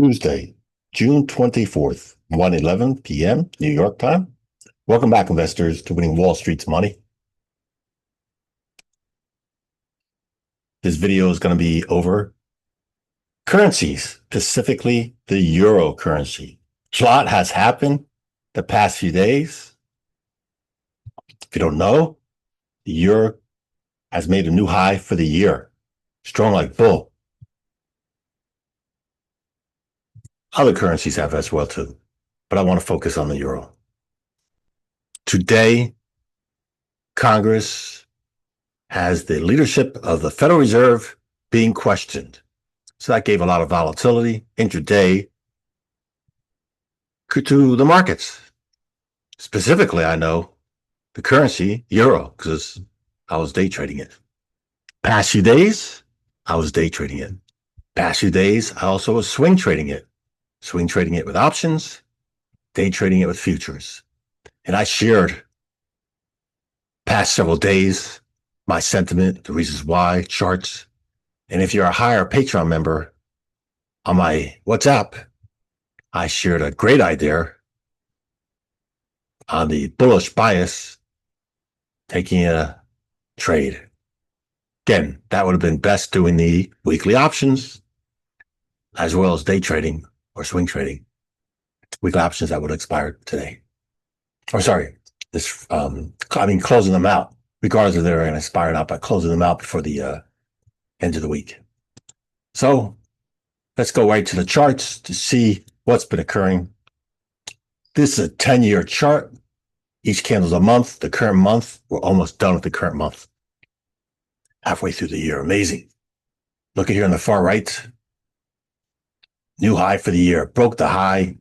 Tuesday, June 24th, 1:11 p.m. New York time. Welcome back, investors, to Winning Wall Street's Money. This video is going to be over currencies, specifically the euro currency. A lot has happened the past few days. If you don't know, the euro has made a new high for the year. Strong like bull. Other currencies have as well too, but I want to focus on the euro. Today, Congress has the leadership of the Federal Reserve being questioned. So that gave a lot of volatility intraday to the markets. Specifically, I know the currency, euro, because I was day trading it. Past few days, I was day trading it. Past few days, I also was swing trading it. Swing trading it with options, day trading it with futures. And I shared past several days my sentiment, the reasons why, charts. And if you're a higher Patreon member on my WhatsApp, I shared a great idea on the bullish bias, taking a trade. Again, that would have been best doing the weekly options as well as day trading or swing trading. Weekly options that would expire today. Or sorry, closing them out, regardless if they're going to expire or not, by closing them out before the end of the week. So let's go right to the charts to see what's been occurring. This is a 10-year chart. Each candle's a month. The current month, we're almost done with the current month. Halfway through the year. Amazing. Look at here on the far right. New high for the year. Broke the high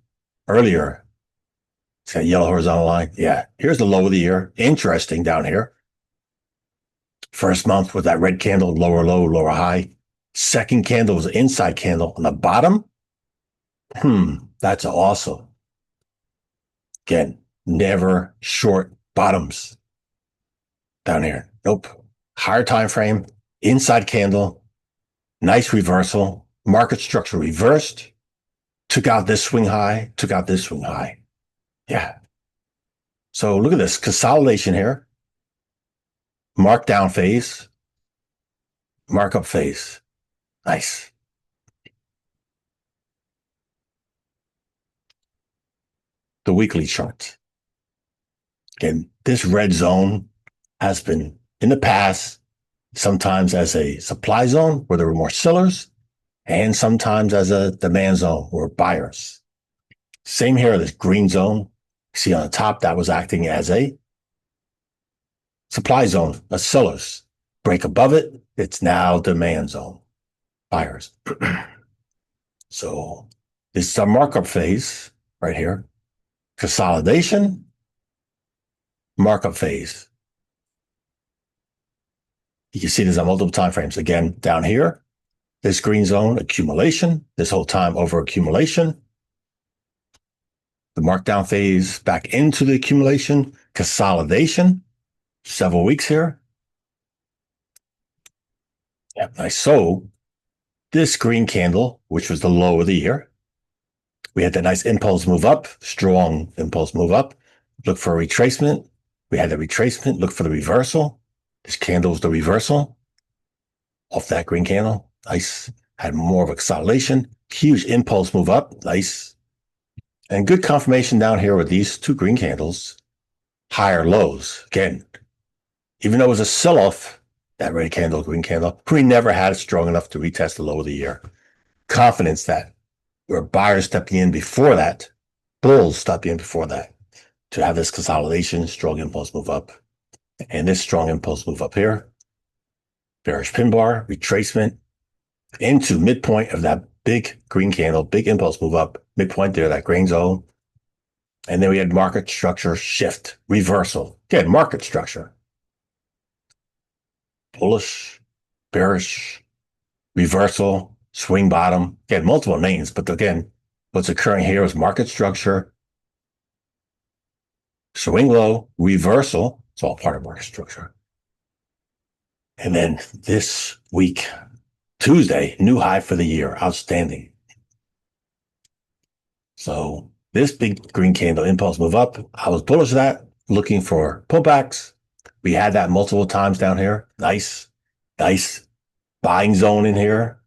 earlier. It's got a yellow horizontal line. Yeah. Here's the low of the year. Interesting down here. First month with that red candle, lower low, lower high. Second candle was an inside candle on the bottom. That's awesome. Again, never short bottoms down here. Nope. Higher time frame, inside candle, nice reversal. Market structure reversed. Took out this swing high, took out this swing high. Yeah. So look at this consolidation here. Markdown phase, markup phase. Nice. The weekly chart. Again, this red zone has been in the past, sometimes as a supply zone where there were more sellers, and sometimes as a demand zone or buyers. Same here, this green zone. See on the top, that was acting as a supply zone, a sellers. Break above it, it's now demand zone, buyers. So this is a markup phase right here. Consolidation, markup phase. You can see this on multiple time frames. Again, down here, this green zone, accumulation, this whole time over accumulation. The markdown phase back into the accumulation, consolidation, several weeks here. Yeah, nice. So this green candle, which was the low of the year, we had that nice impulse move up, strong impulse move up. Look for a retracement. We had the retracement. Look for the reversal. This candle was the reversal off that green candle. Nice. Had more of a consolidation. Huge impulse move up. Nice. And good confirmation down here with these two green candles. Higher lows. Again, even though it was a sell-off, that red candle, green candle, we never had it strong enough to retest the low of the year. Confidence that there were buyers stepping in before that, bulls stepping in before that, to have this consolidation, strong impulse move up. And this strong impulse move up here. Bearish pin bar, retracement into midpoint of that big green candle, big impulse move up, midpoint there, that green zone. And then we had market structure shift, reversal. Again, market structure. Bullish, bearish, reversal, swing bottom. Again, multiple names, but again, what's occurring here is market structure, swing low, reversal. It's all part of market structure. And then this week, Tuesday, new high for the year. Outstanding. So this big green candle impulse move up, I was bullish of that, looking for pullbacks. We had that multiple times down here. Nice buying zone in here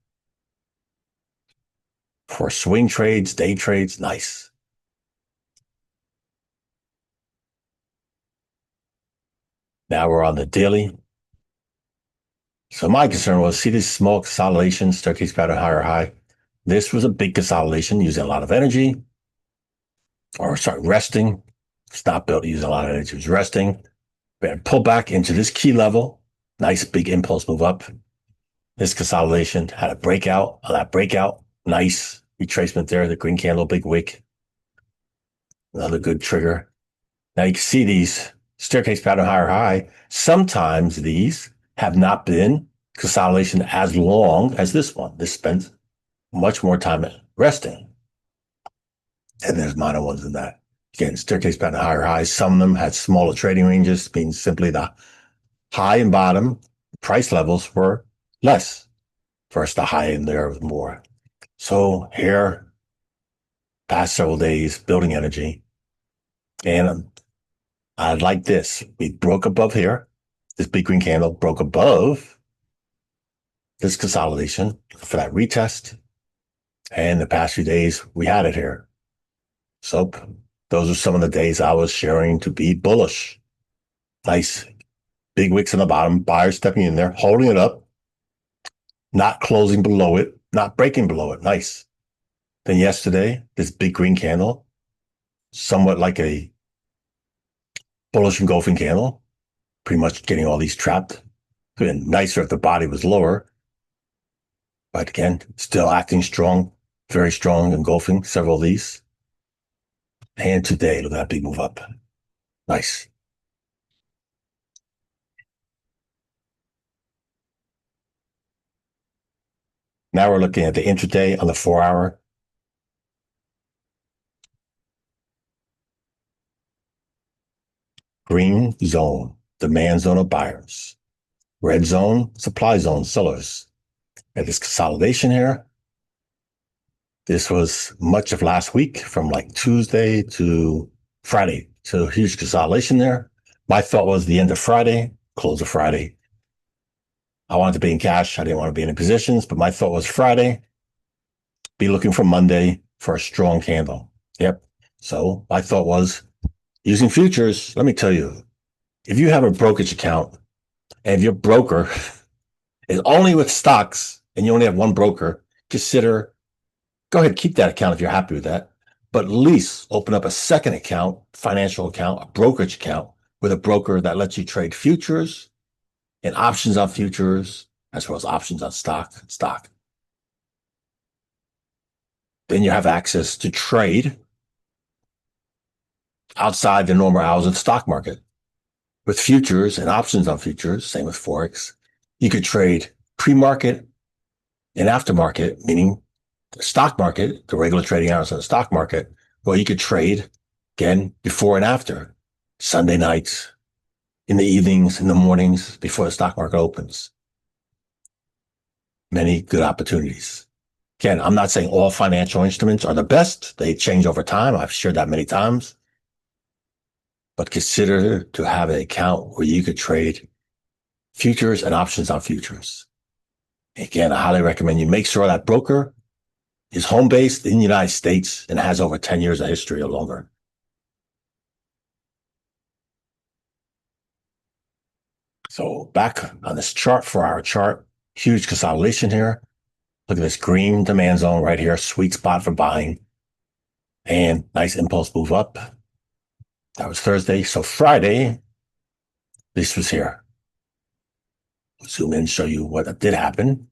for swing trades, day trades. Nice. Now we're on the daily. So my concern was, see this small consolidation, staircase pattern higher high. This was a big consolidation using a lot of energy, or sorry, resting. It's not built using a lot of energy. It was resting. We had pull back into this key level. Nice big impulse move up. This consolidation had a breakout. On that breakout, nice retracement there. The green candle, big wick. Another good trigger. Now you can see these staircase pattern higher high. Sometimes these have not been consolidation as long as this one. This spent much more time resting. And there's minor ones in that. Again, staircase pattern higher highs. Some of them had smaller trading ranges, meaning simply the high and bottom price levels were less versus the high end there was more. So here, past several days, building energy. And I like this. We broke above here. This big green candle broke above this consolidation for that retest. And the past few days, we had it here. So those are some of the days I was sharing to be bullish. Nice big wicks on the bottom, buyers stepping in there, holding it up, not closing below it, not breaking below it. Nice. Then yesterday, this big green candle, somewhat like a bullish engulfing candle, pretty much getting all these trapped. It would have been nicer if the body was lower. But again, still acting strong, very strong, engulfing several of these. And today, look at that big move up. Nice. Now we're looking at the intraday on the 4-hour. Green zone, demand zone of buyers. Red zone, supply zone, sellers. And this consolidation here, this was much of last week from like Tuesday to Friday. So huge consolidation there. My thought was the end of Friday, close of Friday. I wanted to be in cash. I didn't want to be in positions, but my thought was Friday, be looking for Monday for a strong candle. Yep. So my thought was using futures. Let me tell you, if you have a brokerage account and if your broker is only with stocks and you only have one broker, consider, go ahead, keep that account if you're happy with that. But at least open up a second account, financial account, a brokerage account with a broker that lets you trade futures and options on futures, as well as options on stock. Then you have access to trade outside the normal hours of the stock market. With futures and options on futures, same with Forex, you could trade pre-market and aftermarket, meaning the stock market, the regular trading hours of the stock market, well, you could trade again before and after, Sunday nights, in the evenings, in the mornings, before the stock market opens. Many good opportunities. Again, I'm not saying all financial instruments are the best. They change over time. I've shared that many times. But consider to have an account where you could trade futures and options on futures. Again, I highly recommend you make sure that broker is home-based in the United States and has over 10 years of history or longer. So back on this chart, 4-hour chart, huge consolidation here. Look at this green demand zone right here, sweet spot for buying. And nice impulse move up. That was Thursday. So Friday, this was here. Zoom in, show you what did happen.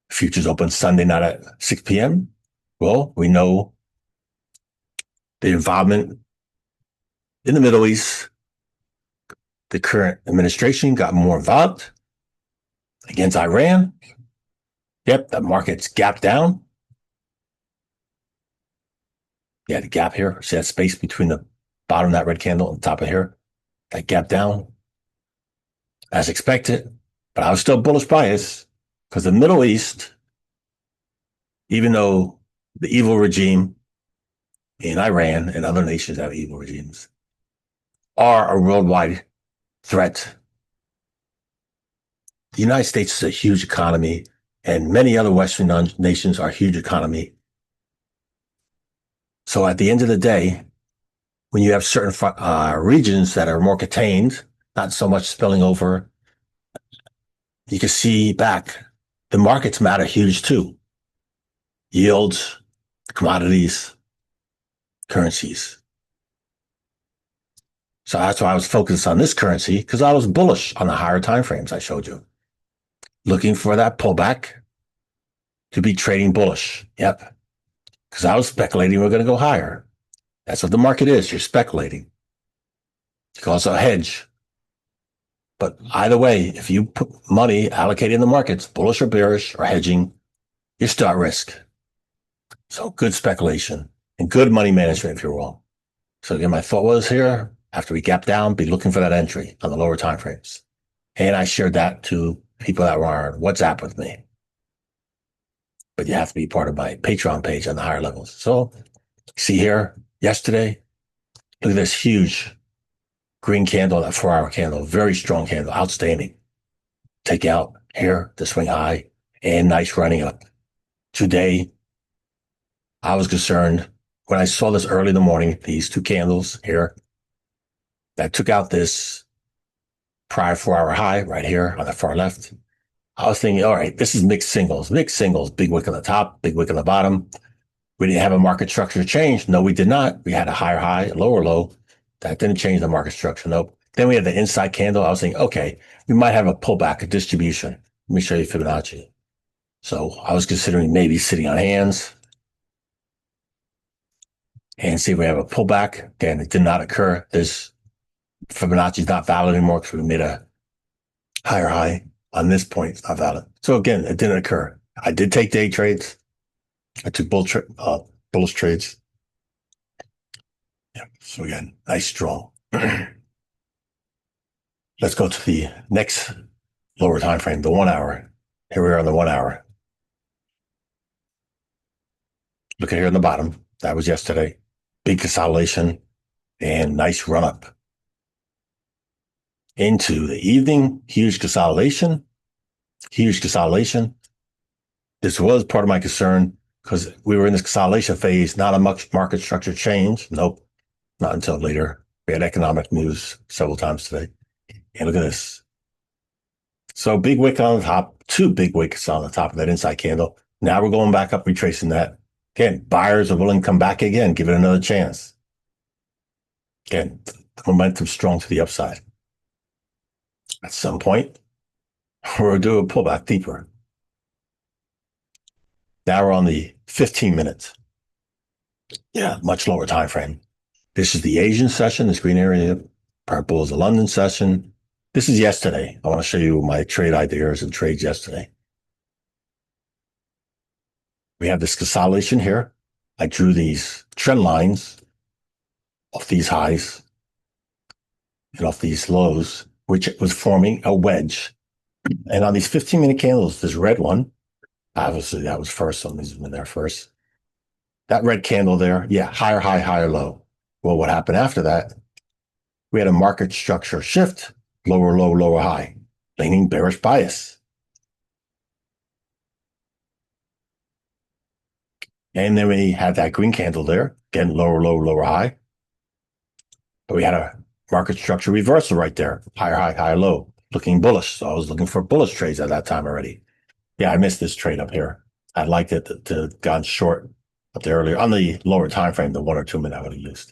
Futures open Sunday night at 6 p.m. Well, we know the involvement in the Middle East. The current administration got more involved against Iran. Yep, the market's gapped down. Yeah, the gap here. See that space between the bottom of that red candle and the top of here? That gap down. As expected. But I was still bullish bias because the Middle East, even though the evil regime in Iran and other nations that have evil regimes are a worldwide threat. The United States is a huge economy, and many other Western nations are huge economy. So at the end of the day, when you have certain regions that are more contained, not so much spilling over, you can see back the markets matter huge too. Yields, commodities, currencies. So that's why I was focused on this currency, because I was bullish on the higher time frames I showed you. Looking for that pullback to be trading bullish. Yep. Because I was speculating we're going to go higher. That's what the market is. You're speculating. You can also hedge. But either way, if you put money allocated in the markets, bullish or bearish or hedging, you're still at risk. So good speculation and good money management if you're wrong. So again, my thought was here, after we gap down, be looking for that entry on the lower time frames. And I shared that to people that were on WhatsApp with me. But you have to be part of my Patreon page on the higher levels. So see here, yesterday, look at this huge green candle, that 4-hour candle, very strong candle, outstanding. Take out here, the swing high, and nice running up. Today, I was concerned when I saw this early in the morning, these two candles here, that took out this prior 4-hour high right here on the far left. I was thinking, all right, this is mixed singles, big wick on the top, big wick on the bottom. We didn't have a market structure change. No, we did not. We had a higher high, lower low. That didn't change the market structure. Nope. Then we had the inside candle. I was thinking, okay, we might have a pullback, a distribution. Let me show you Fibonacci. So I was considering maybe sitting on hands and see if we have a pullback. Again, it did not occur. This Fibonacci is not valid anymore because we made a higher high. On this point, it's not valid. So again, it didn't occur. I did take day trades. I took bullish trades. Yeah. So again, nice strong. Let's go to the next lower time frame, the 1 hour. Here we are on the 1 hour. Look at here on the bottom. That was yesterday. Big consolidation and nice run up. Into the evening, huge consolidation. Huge consolidation. This was part of my concern because we were in this consolidation phase, not a much market structure change. Nope, not until later. We had economic news several times today. And look at this. So big wick on the top, two big wicks on the top of that inside candle. Now we're going back up, retracing that. Again, buyers are willing to come back again, give it another chance. Again, the momentum strong to the upside. At some point, we'll do a pullback deeper. Now we're on the 15 minutes. Yeah, much lower time frame. This is the Asian session, this green area. Purple is the London session. This is yesterday. I want to show you my trade ideas and trades yesterday. We have this consolidation here. I drew these trend lines off these highs and off these lows, which was forming a wedge. And on these 15-minute candles, this red one, obviously that was first, so these have been there first. That red candle there, yeah, higher high, higher low. Well, what happened after that? We had a market structure shift, lower low, lower high, leaning bearish bias. And then we had that green candle there, again, lower low, lower high. But we had a market structure reversal right there, higher high, higher low, looking bullish. So I was looking for bullish trades at that time already. Yeah, I missed this trade up here. I'd liked it to gone short up there earlier on the lower time frame, the 1 or 2 minute I would have used.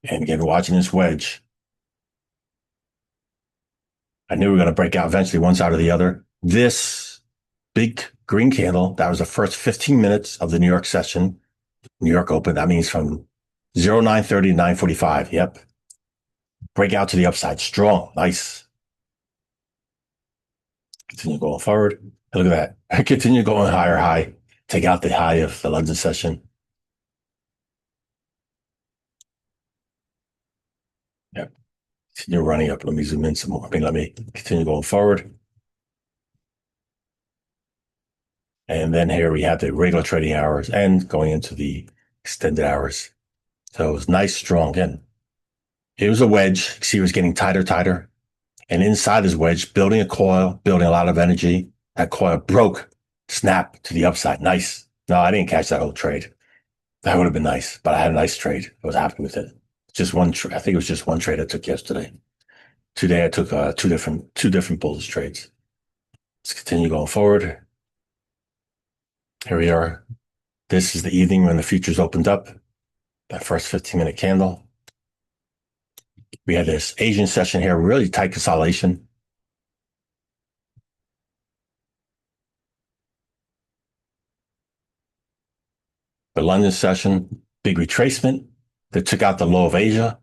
And again, watching this wedge, I knew we were going to break out eventually, one side or the other. This big green candle, that was the first 15 minutes of the New York session, New York Open. That means from 0930 to 945. Yep. Breakout to the upside. Strong. Nice. Continue going forward. Look at that. Continue going higher high. Take out the high of the London session. Yep. Continue running up. Let me zoom in some more. Let me continue going forward. And then here we have the regular trading hours and going into the extended hours. So it was nice, strong. Again, it was a wedge. See, it was getting tighter, tighter. And inside this wedge, building a coil, building a lot of energy. That coil broke, snap to the upside. Nice. No, I didn't catch that whole trade. That would have been nice, but I had a nice trade. I was happy with it. Just one. I think it was just one trade I took yesterday. Today I took two different bullish trades. Let's continue going forward. Here we are. This is the evening when the futures opened up. That first 15-minute candle. We had this Asian session here, really tight consolidation. The London session, big retracement that took out the low of Asia.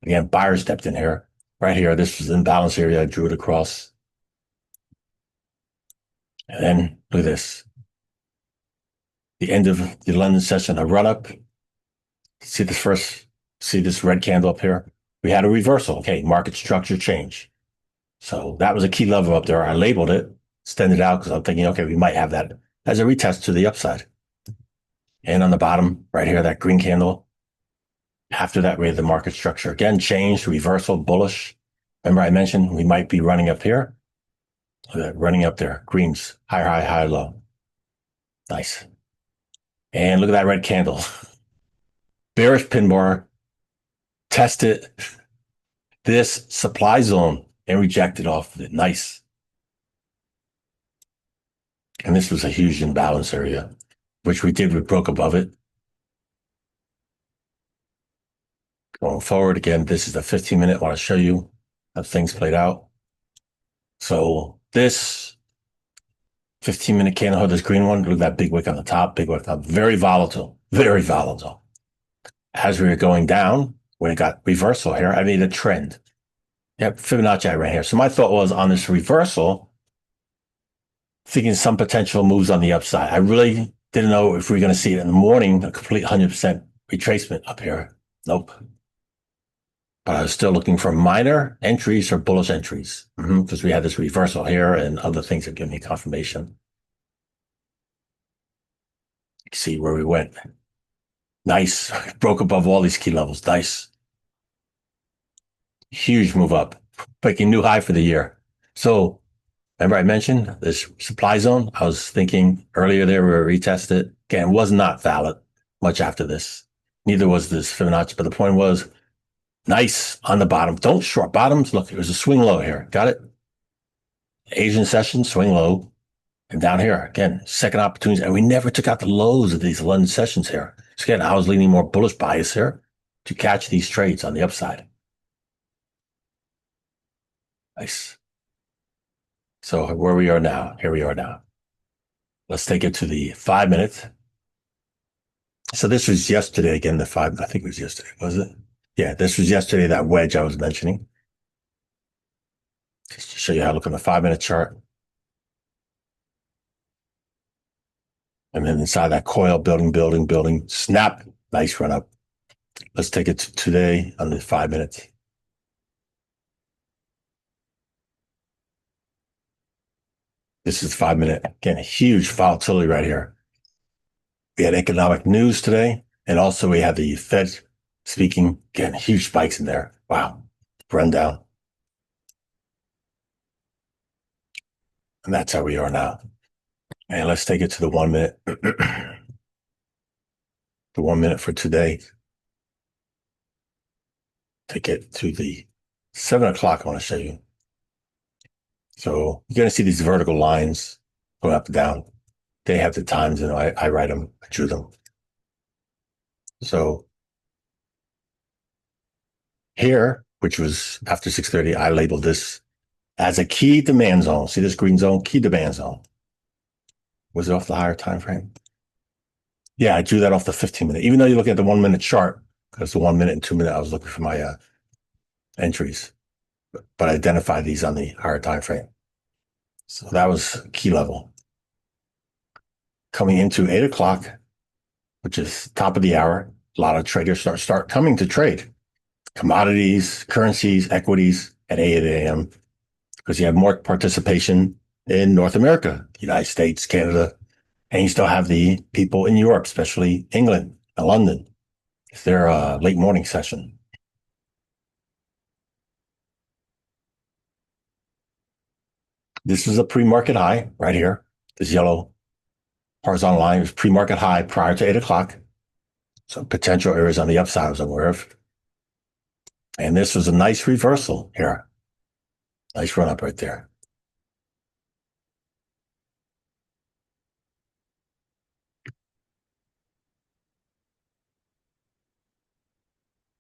Again, buyers stepped in here. Right here, this was the imbalance area. I drew it across. And then look at this. The end of the London session, a run up. See this red candle up here? We had a reversal. Okay, market structure change. So that was a key level up there. I labeled it, extended out because I'm thinking, okay, we might have that as a retest to the upside. And on the bottom, right here, that green candle. After that, we had the market structure again changed, reversal, bullish. Remember, I mentioned we might be running up here. Look at that, running up there. Greens, high, high, high, low. Nice. And look at that red candle. Bearish pin bar, tested this supply zone and rejected off of it. Nice. And this was a huge imbalance area, which we did. We broke above it. Going forward again, this is the 15-minute. I want to show you how things played out. So this 15-minute candle, this green one, look at that big wick on the top, big wick on top, very volatile, very volatile. As we were going down, when it got reversal here, I made a trend. Yep, Fibonacci right here. So my thought was on this reversal, thinking some potential moves on the upside. I really didn't know if we were going to see it in the morning, a complete 100% retracement up here. Nope. But I was still looking for minor entries or bullish entries because we had this reversal here and other things that give me confirmation. See where we went. Nice. Broke above all these key levels. Nice. Huge move up. Breaking new high for the year. So remember I mentioned this supply zone? I was thinking earlier there we were retested. Again, was not valid much after this. Neither was this Fibonacci. But the point was, nice on the bottom. Don't short bottoms. Look, it was a swing low here. Got it? Asian session, swing low. And down here, again, second opportunities. And we never took out the lows of these London sessions here. So again, I was leaning more bullish bias here to catch these trades on the upside. Nice. So where we are now, here we are now. Let's take it to the 5-minute. So this was yesterday again, I think it was yesterday, was it? Yeah, this was yesterday, that wedge I was mentioning. Just to show you how to look on the 5-minute chart. And then inside that coil, building, snap, nice run up. Let's take it to today on the 5 minutes. This is 5-minute. Again, a huge volatility right here. We had economic news today, and also we had the Fed speaking. Again, huge spikes in there. Wow. Run down. And that's how we are now. And let's take it to the 1 minute. The 1 minute for today. Take it to the 7 o'clock. I want to show you. So you're going to see these vertical lines going up and down. They have the times, and I write them, I drew them. So here, which was after 6:30, I labeled this as a key demand zone. See this green zone? Key demand zone. Was it off the higher time frame? Yeah, I drew that off the 15-minute. Even though you're looking at the 1 minute chart, because the 1 minute and 2 minute, I was looking for my entries, but I identified these on the higher time frame. So that was key level. Coming into 8 o'clock, which is top of the hour, a lot of traders start coming to trade. Commodities, currencies, equities at 8 a.m. because you have more participation in North America, United States, Canada, And you still have the people in Europe, especially England and London. It's their late morning session. This is a pre-market high right here. This yellow horizontal line was pre-market high prior to 8 o'clock. So potential areas on the upside I was aware of. And this was a nice reversal here. Nice run up right there.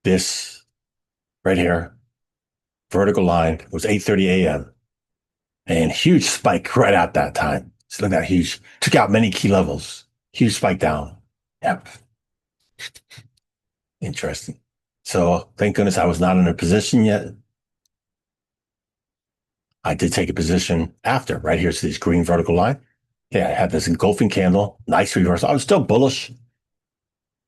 This right here, vertical line, was 8:30 a.m. and huge spike right at that time. So look at that huge, took out many key levels. Huge spike down. Yep. Interesting. So thank goodness I was not in a position yet. I did take a position after, right here. So this green vertical line. Yeah, I had this engulfing candle, nice reversal. I was still bullish,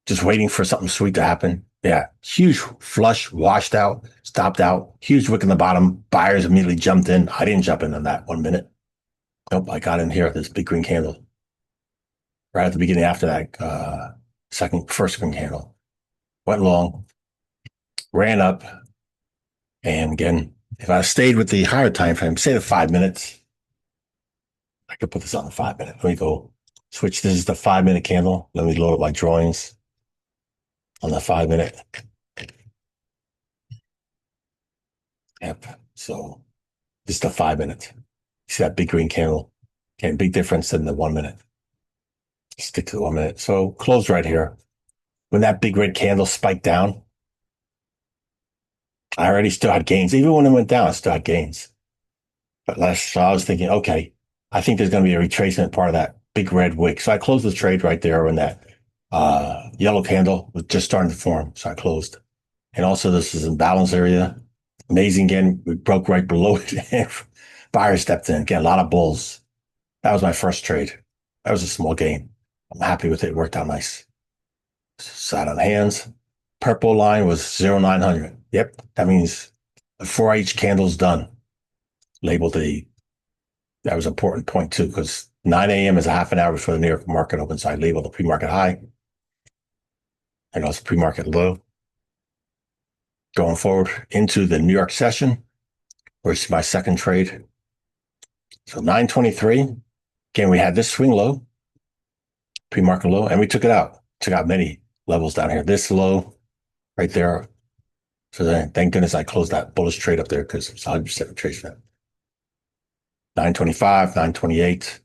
just waiting for something sweet to happen. Yeah, huge flush, washed out, stopped out, huge wick in the bottom. Buyers immediately jumped in. I didn't jump in on that 1 minute. Nope, I got in here, this big green candle. Right at the beginning after that first green candle. Went long, ran up. And again, if I stayed with the higher time frame, say the 5 minutes, I could put this on the 5 minute. Let me go switch. This is the 5 minute candle. Let me load up my drawings on the 5 minute. Yep. So this is the 5 minute. See that big green candle? Okay, big difference in the 1 minute. Stick to the 1 minute. So close right here. When that big red candle spiked down, I already still had gains. Even when it went down, I still had gains. But so I was thinking, okay, I think there's going to be a retracement part of that big red wick. So I closed the trade right there when that yellow candle was just starting to form. So I closed. And also this is an imbalance area. Amazing again. We broke right below it. Buyer stepped in. Again, a lot of bulls. That was my first trade. That was a small gain. I'm happy with it. It worked out nice. Sat on hands. Purple line was 0,900. Yep. That means the 4H candle's done. Labeled that was an important point too, because 9 a.m. is a half an hour before the New York market opens. So I labeled the pre-market high and also pre-market low. Going forward into the New York session, which is my second trade. So 923, again, we had this swing low, pre-market low, and we took it out. Took out many levels down here. This low right there. So then, thank goodness I closed that bullish trade up there because it's 100% retracement. 925, 928.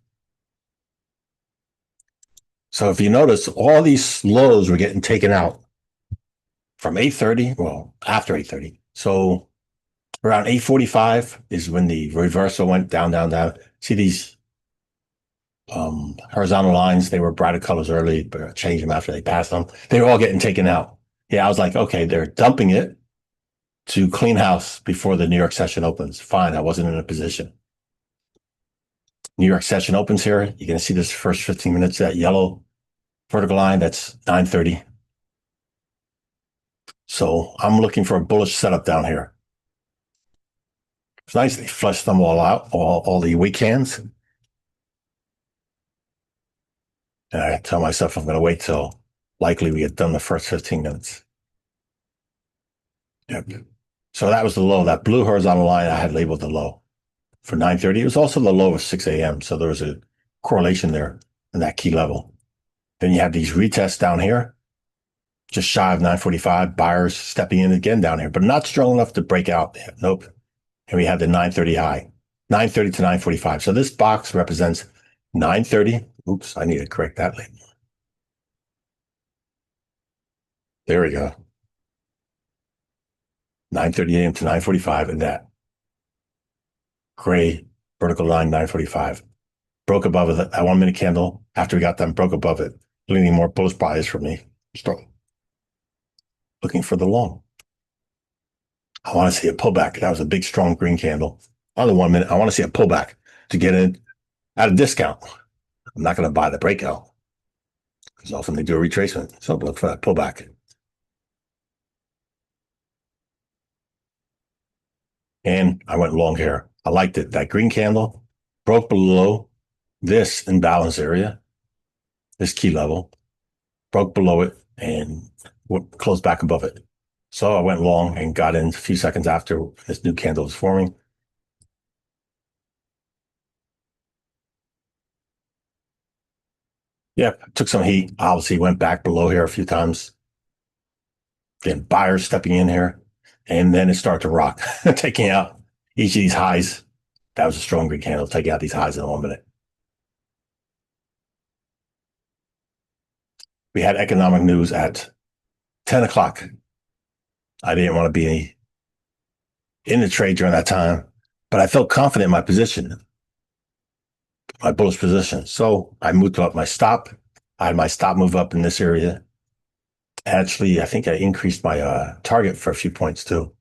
So if you notice, all these lows were getting taken out from 8:30, well, after 8:30. So around 8:45 is when the reversal went down, down, down. See these horizontal lines? They were brighter colors early, but I changed them after they passed them. They were all getting taken out. Yeah, I was like, okay, they're dumping it to clean house before the New York session opens. Fine, I wasn't in a position. New York session opens here. You're going to see this first 15 minutes, that yellow vertical line, that's 9:30. So I'm looking for a bullish setup down here. It's nice they flushed them all out, all the weak hands. And I tell myself I'm going to wait till likely we get done the first 15 minutes. Yep. So that was the low. That blue horizontal line I had labeled the low for 9:30. It was also the low of 6 a.m. So there was a correlation there in that key level. Then you have these retests down here, just shy of 945. Buyers stepping in again down here, but not strong enough to break out. Nope. And we have the 930 high, 930 to 945. So this box represents 930. Oops, I need to correct that later. There we go. 9:30 a.m. to 9:45, and that gray vertical line 9:45 broke above it. That 1 minute candle after we got done broke above it, leaning more bullish bias for me. Start looking for the long. I want to see a pullback. That was a big, strong green candle on the 1 minute. I want to see a pullback to get in at a discount. I'm not going to buy the breakout because often they do a retracement. So look for that pullback. And I went long here. I liked it. That green candle broke below this imbalance area. this key level, broke below it, and closed back above it. So I went long and got in a few seconds after this new candle was forming. Yeah, took some heat. Obviously went back below here a few times. Again, buyers stepping in here. And then it started to rock, taking out each of these highs. That was a strong green candle, taking out these highs in 1 minute. We had economic news at 10 o'clock. I didn't want to be in the trade during that time, but I felt confident in my position, my bullish position. So I moved up my stop. I had my stop move up in this area. Actually, I think I increased my target for a few points too.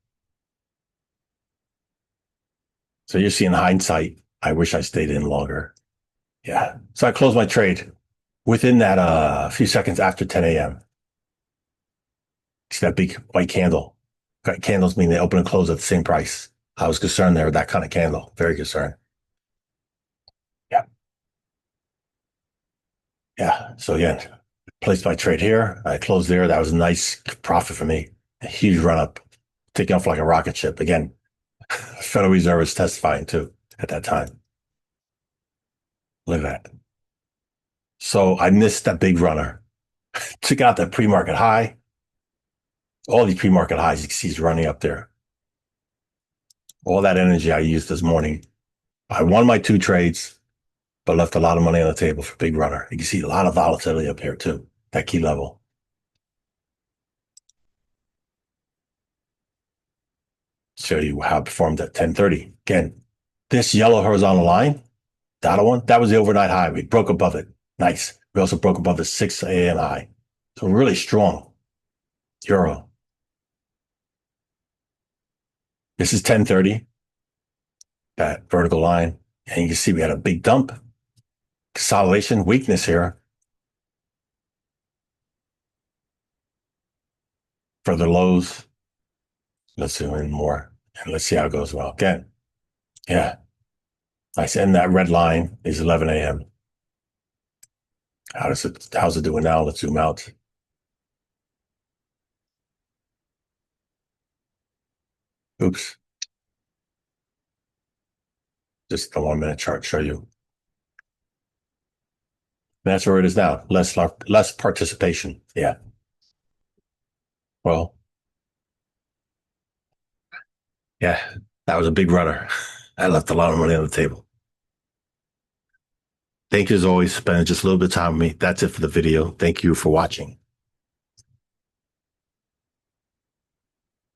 So you're seeing hindsight. I wish I stayed in longer. Yeah. So I closed my trade within that few seconds after 10 a.m. See that big white candle? Candles mean they open and close at the same price. I was concerned there with that kind of candle. Very concerned. Yeah. Yeah. So again, placed my trade here. I closed there. That was a nice profit for me. A huge run up, taking off like a rocket ship. Again, Federal Reserve was testifying too at that time. Look at that. So I missed that big runner. Took out that pre-market high. All these pre-market highs, you can see is running up there. All that energy I used this morning. I won my 2 trades, but left a lot of money on the table for big runner. You can see a lot of volatility up here too, that key level. Show you how it performed at 10:30. Again, this yellow horizontal line, dotted one, that was the overnight high. We broke above it. Nice. We also broke above the 6 a.m. high. So really strong. Euro. This is 10:30, that vertical line. And you can see we had a big dump. Consolidation, weakness here. Further lows. Let's zoom in more. And let's see how it goes. Well, again, yeah. Nice. And that red line is 11 a.m. How's it doing now? Let's zoom out. Oops. Just the 1 minute chart show you. That's where it is now. Less participation. Yeah. Well, yeah, that was a big runner. I left a lot of money on the table. Thank you as always, spending just a little bit of time with me. That's it for the video. Thank you for watching.